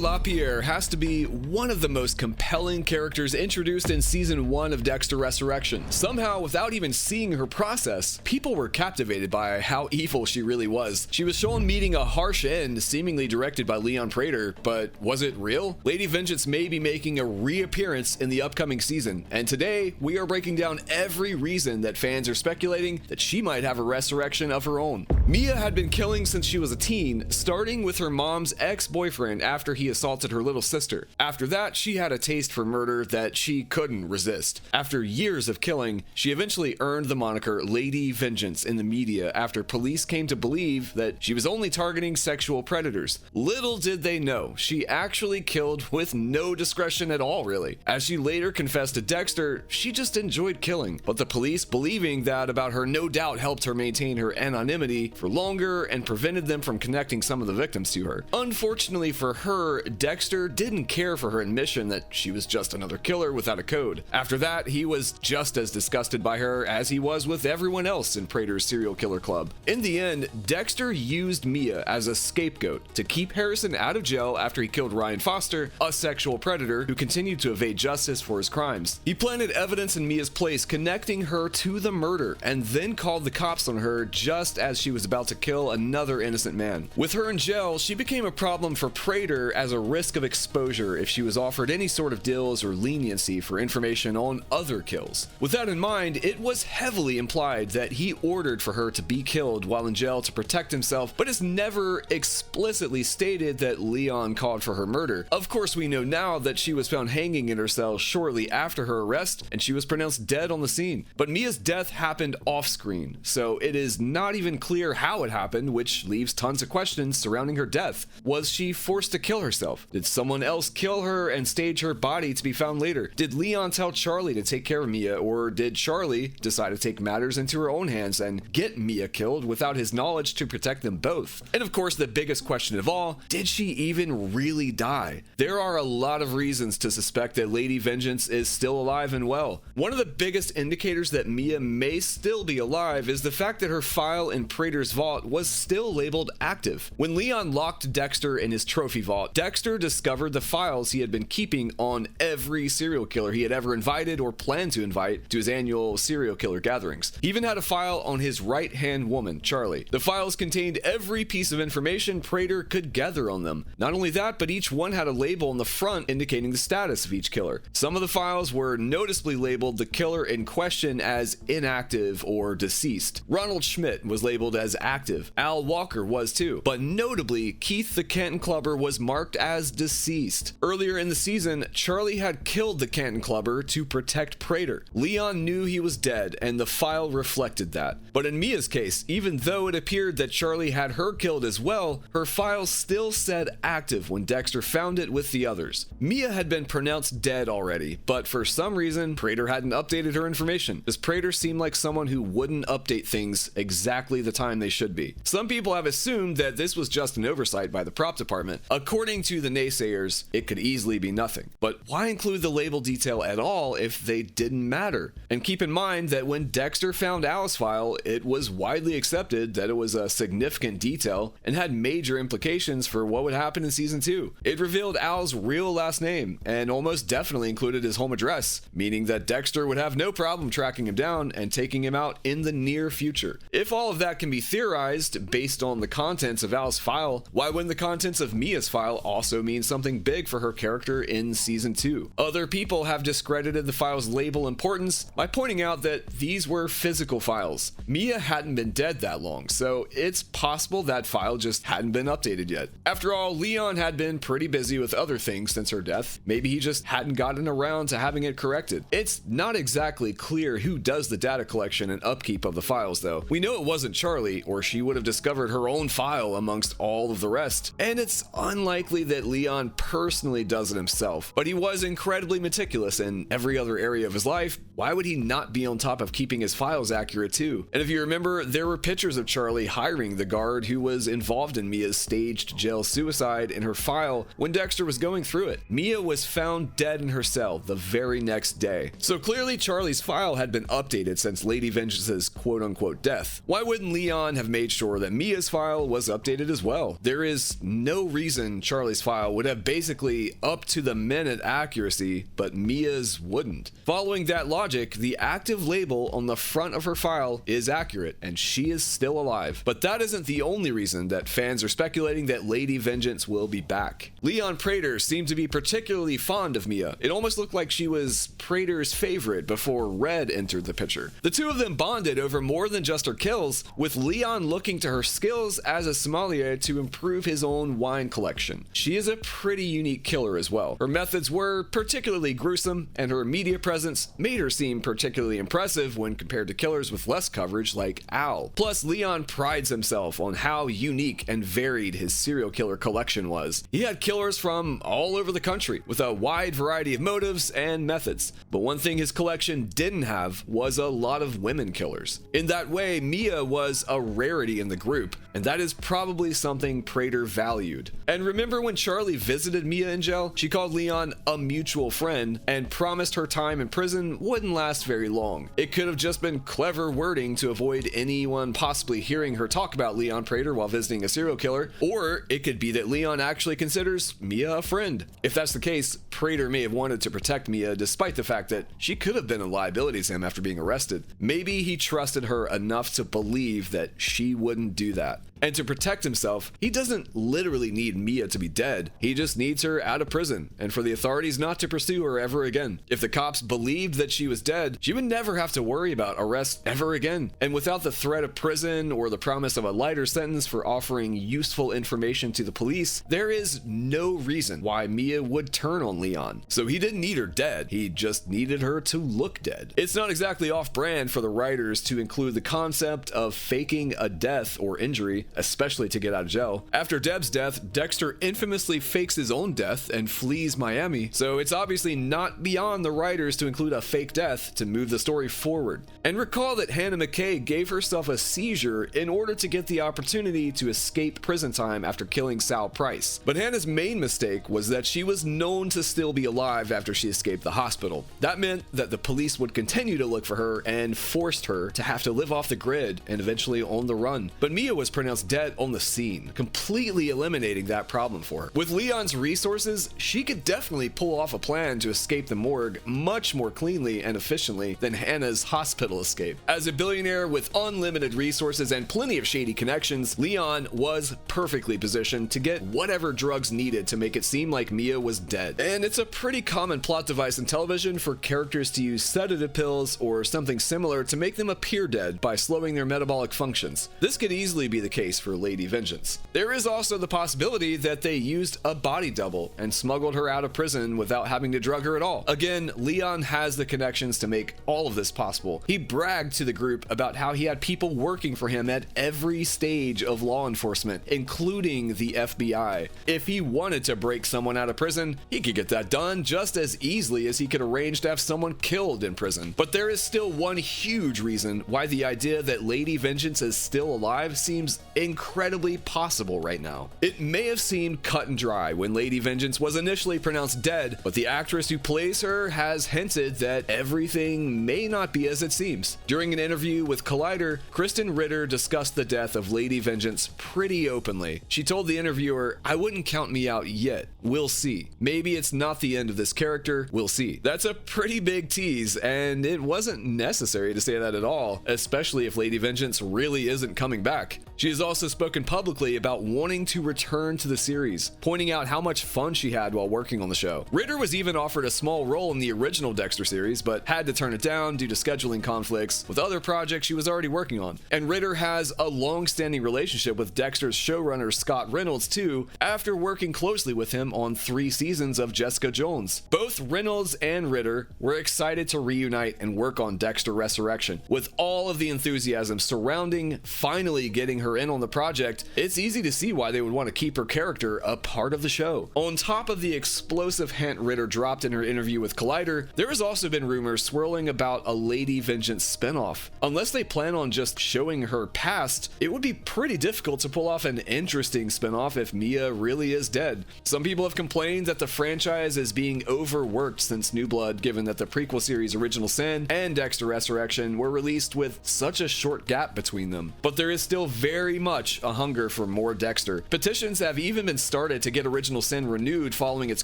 LaPierre has to be one of the most compelling characters introduced in season 1 of Dexter Resurrection. Somehow, without even seeing her process, people were captivated by how evil she really was. She was shown meeting a harsh end, seemingly directed by Leon Prater, but was it real? Lady Vengeance may be making a reappearance in the upcoming season, and today we are breaking down every reason that fans are speculating that she might have a resurrection of her own. Mia had been killing since she was a teen, starting with her mom's ex-boyfriend after he assaulted her little sister. After that, she had a taste for murder that she couldn't resist. After years of killing, she eventually earned the moniker Lady Vengeance in the media after police came to believe that she was only targeting sexual predators. Little did they know, she actually killed with no discretion at all, really. As she later confessed to Dexter, she just enjoyed killing, but the police, believing that about her, no doubt helped her maintain her anonymity for longer and prevented them from connecting some of the victims to her. Unfortunately for her, Dexter didn't care for her admission that she was just another killer without a code. After that, he was just as disgusted by her as he was with everyone else in Prater's serial killer club. In the end, Dexter used Mia as a scapegoat to keep Harrison out of jail after he killed Ryan Foster, a sexual predator who continued to evade justice for his crimes. He planted evidence in Mia's place, connecting her to the murder, and then called the cops on her just as she was about to kill another innocent man. With her in jail, she became a problem for Prater as a risk of exposure if she was offered any sort of deals or leniency for information on other kills. With that in mind, it was heavily implied that he ordered for her to be killed while in jail to protect himself, but it's never explicitly stated that Leon called for her murder. Of course, we know now that she was found hanging in her cell shortly after her arrest, and she was pronounced dead on the scene. But Mia's death happened off-screen, so it is not even clear how it happened, which leaves tons of questions surrounding her death. Was she forced to kill herself? Did someone else kill her and stage her body to be found later? Did Leon tell Charlie to take care of Mia, or did Charlie decide to take matters into her own hands and get Mia killed without his knowledge to protect them both? And of course, the biggest question of all, did she even really die? There are a lot of reasons to suspect that Lady Vengeance is still alive and well. One of the biggest indicators that Mia may still be alive is the fact that her file in Prater's vault was still labeled active. When Leon locked Dexter in his trophy vault, Dexter discovered the files he had been keeping on every serial killer he had ever invited or planned to invite to his annual serial killer gatherings. He even had a file on his right-hand woman, Charlie. The files contained every piece of information Prater could gather on them. Not only that, but each one had a label on the front indicating the status of each killer. Some of the files were noticeably labeled the killer in question as inactive or deceased. Ronald Schmidt was labeled as active. Al Walker was too. But notably, Keith the Canton Clubber was marked as deceased. Earlier in the season, Charlie had killed the Canton Clubber to protect Prater. Leon knew he was dead, and the file reflected that. But in Mia's case, even though it appeared that Charlie had her killed as well, her file still said active when Dexter found it with the others. Mia had been pronounced dead already, but for some reason, Prater hadn't updated her information. Does Prater seem like someone who wouldn't update things exactly the time they should be? Some people have assumed that this was just an oversight by the prop department. According to the naysayers, it could easily be nothing. But why include the label detail at all if they didn't matter? And keep in mind that when Dexter found Al's file, it was widely accepted that it was a significant detail and had major implications for what would happen in season 2. It revealed Al's real last name and almost definitely included his home address, meaning that Dexter would have no problem tracking him down and taking him out in the near future. If all of that can be theorized based on the contents of Al's file, why wouldn't the contents of Mia's file also mean something big for her character in season 2? Other people have discredited the file's label importance by pointing out that these were physical files. Mia hadn't been dead that long, so it's possible that file just hadn't been updated yet. After all, Leon had been pretty busy with other things since her death. Maybe he just hadn't gotten around to having it corrected. It's not exactly clear who does the data collection and upkeep of the files, though. We know it wasn't Charlie, or she would have discovered her own file amongst all of the rest. And it's unlikely that Leon personally does it himself, but he was incredibly meticulous in every other area of his life. Why would he not be on top of keeping his files accurate too? And if you remember, there were pictures of Charlie hiring the guard who was involved in Mia's staged jail suicide in her file when Dexter was going through it. Mia was found dead in her cell the very next day. So clearly Charlie's file had been updated since Lady Vengeance's quote-unquote death. Why wouldn't Leon have made sure that Mia's file was updated as well? There is no reason Charlie Charlie's file would have basically up to the minute accuracy, but Mia's wouldn't. Following that logic, the active label on the front of her file is accurate, and she is still alive. But that isn't the only reason that fans are speculating that Lady Vengeance will be back. Leon Prater seemed to be particularly fond of Mia. It almost looked like she was Prater's favorite before Red entered the picture. The two of them bonded over more than just her kills, with Leon looking to her skills as a sommelier to improve his own wine collection. She is a pretty unique killer as well. Her methods were particularly gruesome, and her media presence made her seem particularly impressive when compared to killers with less coverage like Al. Plus, Leon prides himself on how unique and varied his serial killer collection was. He had killers from all over the country, with a wide variety of motives and methods. But one thing his collection didn't have was a lot of women killers. In that way, Mia was a rarity in the group, and that is probably something Prater valued. And remember when Charlie visited Mia in jail? She called Leon a mutual friend and promised her time in prison wouldn't last very long. It could have just been clever wording to avoid anyone possibly hearing her talk about Leon Prater while visiting a serial killer, or it could be that Leon actually considers Mia a friend. If that's the case, Prater may have wanted to protect Mia despite the fact that she could have been a liability to him after being arrested. Maybe he trusted her enough to believe that she wouldn't do that. And to protect himself, he doesn't literally need Mia to be dead. He just needs her out of prison, and for the authorities not to pursue her ever again. If the cops believed that she was dead, she would never have to worry about arrest ever again. And without the threat of prison or the promise of a lighter sentence for offering useful information to the police, there is no reason why Mia would turn on Leon. So he didn't need her dead, he just needed her to look dead. It's not exactly off-brand for the writers to include the concept of faking a death or injury, especially to get out of jail. After Deb's death, Dexter infamously fakes his own death and flees Miami, so it's obviously not beyond the writers to include a fake death to move the story forward. And recall that Hannah McKay gave herself a seizure in order to get the opportunity to escape prison time after killing Sal Price. But Hannah's main mistake was that she was known to still be alive after she escaped the hospital. That meant that the police would continue to look for her and forced her to have to live off the grid and eventually on the run. But Mia was pronounced dead on the scene, completely eliminating that problem for her. With Leon's resources, she could definitely pull off a plan to escape the morgue much more cleanly and efficiently than Hannah's hospital escape. As a billionaire with unlimited resources and plenty of shady connections, Leon was perfectly positioned to get whatever drugs needed to make it seem like Mia was dead. And it's a pretty common plot device in television for characters to use sedative pills or something similar to make them appear dead by slowing their metabolic functions. This could easily be the case for Lady Vengeance. There is also the possibility that they used a body double and smuggled her out of prison without having to drug her at all. Again, Leon has the connections to make all of this possible. He bragged to the group about how he had people working for him at every stage of law enforcement, including the FBI. If he wanted to break someone out of prison, he could get that done just as easily as he could arrange to have someone killed in prison. But there is still one huge reason why the idea that Lady Vengeance is still alive seems incredibly possible right now. It may have seemed cut and dry when Lady Vengeance was initially pronounced dead, but the actress who plays her has hinted that everything may not be as it seems. During an interview with Collider, Kristen Ritter discussed the death of Lady Vengeance pretty openly. She told the interviewer, "I wouldn't count me out yet. We'll see. Maybe it's not the end of this character. We'll see." That's a pretty big tease, and it wasn't necessary to say that at all, especially if Lady Vengeance really isn't coming back. She has also spoken publicly about wanting to return to the series, pointing out how much fun she had while working on the show. Ritter was even offered a small role in the original Dexter series, but had to turn it down due to scheduling conflicts with other projects she was already working on. And Ritter has a long-standing relationship with Dexter's showrunner Scott Reynolds too, after working closely with him on 3 seasons of Jessica Jones. Both Reynolds and Ritter were excited to reunite and work on Dexter Resurrection. With all of the enthusiasm surrounding finally getting her in on the project, it's easy to see why they would want to keep her character a part of the show. On top of the explosive hint Ritter dropped in her interview with Collider, there has also been rumors swirling about a Lady Vengeance spinoff. Unless they plan on just showing her past, it would be pretty difficult to pull off an interesting spinoff if Mia really is dead. Some people have complained that the franchise is being overworked since New Blood, given that the prequel series Original Sin and Dexter Resurrection were released with such a short gap between them. But there is still very very much a hunger for more Dexter. Petitions have even been started to get Original Sin renewed following its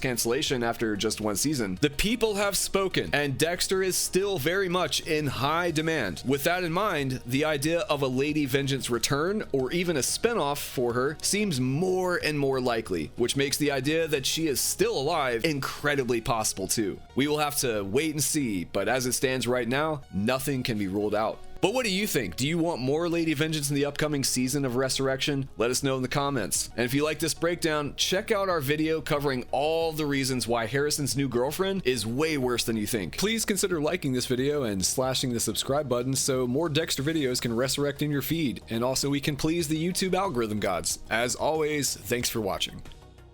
cancellation after just one season. The people have spoken, and Dexter is still very much in high demand. With that in mind, the idea of a Lady Vengeance return, or even a spinoff for her, seems more and more likely, which makes the idea that she is still alive incredibly possible too. We will have to wait and see, but as it stands right now, nothing can be ruled out. But what do you think? Do you want more Lady Vengeance in the upcoming season of Resurrection? Let us know in the comments. And if you like this breakdown, check out our video covering all the reasons why Harrison's new girlfriend is way worse than you think. Please consider liking this video and slashing the subscribe button so more Dexter videos can resurrect in your feed, and also we can please the YouTube algorithm gods. As always, thanks for watching.